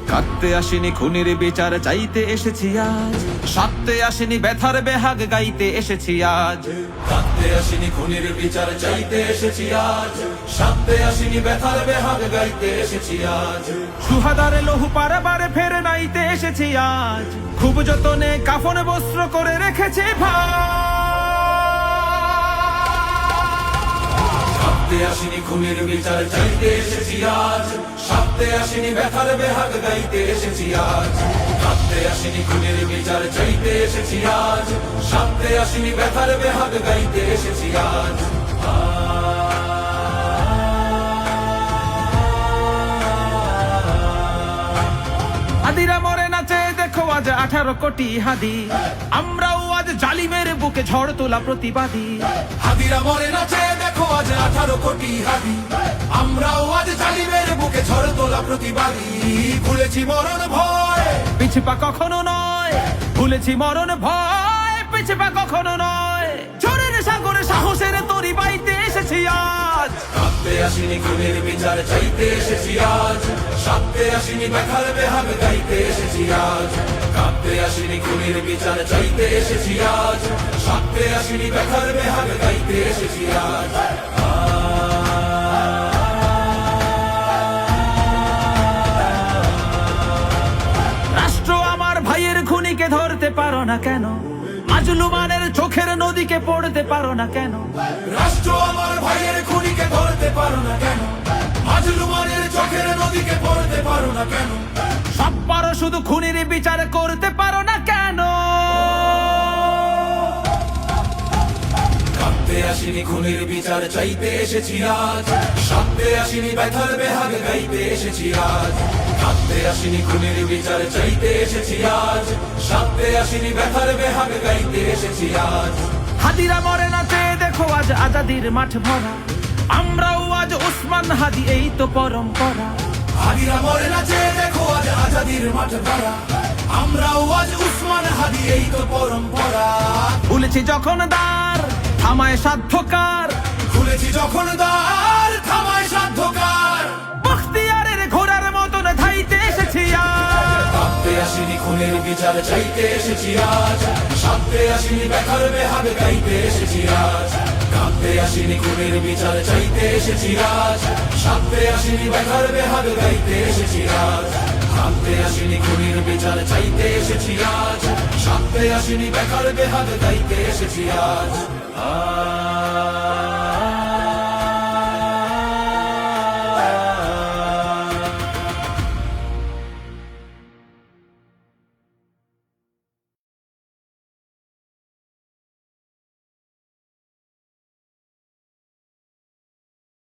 কাঁদতে আসিনি খুনির বিচার চাইতে এসেছি আজ, সাথে আসিনি ব্যথার বেহাগ গাইতে এসেছি আজ। কাঁদতে আসিনি খুনির বিচার চাইতে এসেছি আজ, সাথে আসিনি ব্যথার বেহাগ গাইতে এসেছি আজ। সুহাদারে লহু পারাবারে ফের নাইতে এসেছি আজ, খুব যতনে কাফন বস্ত্র করে রেখেছি ভাই। কাঁদতে আসিনি খুনির বিচার চাইতে এসেছি আজ, সাথে আসিনি ব্যথার বেহাগ গাইতে এসেছি আজ। কাঁদতে আসিনি খুনির বিচার চাইতে এসেছি আজ, সাথে আসিনি ব্যথার বেহাগ গাইতে এসেছি আজ। হাদিরা মরে নাচে দেখো আজ 18 কোটি হাদি, আমরাও আজ জালিমের বুকে ঝড় তোলা প্রতিবাদী। হাদিরা মরে নাচে দেখো আজ 18 কোটি হাদি, আমরাও আজ জালিমের বুকে ঝড় তোলা প্রতিবাদী। ভুলেছি মরণ ভয়, পিছপা কখনো নয়, ভুলেছি মরণ ভয়, পিছপা কখনো নয়। জোরের সাগরে সাহসের তরি বাইতে এসেছি আজ। কাঁদতে আসিনি খুনির বিচার চাইতে এসেছি আজ, সাথে আসিনি ব্যথার বেহাগ গাইতে এসেছি আজ। কাঁদতে আসিনি খুনির বিচার চাইতে এসেছি আজ, সাথে আসিনি ব্যথার বেহাগ গাইতে এসেছি আজ। রাষ্ট্র আমার ভাইয়ের খুনিকে ধরতে পারো না কেন? মাজলুমানের চোখের নদীকে পড়তে পারো না কেন? রাষ্ট্র আমার ভাইয়ের খুনিকে ধরতে পারো না কেন? মাজলুমানের চোখের নদীকে পড়তে পারো না কেন? সব পারো শুধু খুনির বিচার করতে পারো না কেন? কাঁদতে আসিনি খুনির বিচার চাইতে এসেছি আজ, সাথে আসিনি ব্যথার বেহাগ গাইতে এসেছি আজ। কাঁদতে আসিনি খুনির বিচার চাইতে এসেছি আজ, সাথে আসিনি ব্যথার বেহাগ গাইতে এসেছি আজ। হাদিরা মরে নাচে দেখো আজ আজাদির মাঠ ভরা, আমরাও আজ উসমান হাদি এই তো পরম্পরা। হাদিরা মরে নাচে দেখো আজ আজাদির মাঠ ভরা, আমরাও আজ উসমান হাদি এই তো পরম্পরা। ভুলেছি যখন দ্বার থামায় সাধ্যকার, খুলেছি যখন দ্বার থামায় সাধ্যকার। বখতিয়ারের ঘোড়ার মতন ধাইতে এসেছি আজ। কাঁদতে আসিনি খুনের বিচার চাইতে এসেছি আজ, সাথে আসিনি ব্যথার বেহাগ গাইতে এসেছি আজ। কাঁদতে আসিনি খুনের বিচার চাইতে এসেছি আজ, সাথে আসিনি ব্যথার বেহাগ গাইতে এসেছি আজ। কাঁদতে আসিনি খুনের বিচার চাইতে এসেছি আজ, সাথে আসিনি ব্যথার বেহাগ গাইতে এসেছি আজ।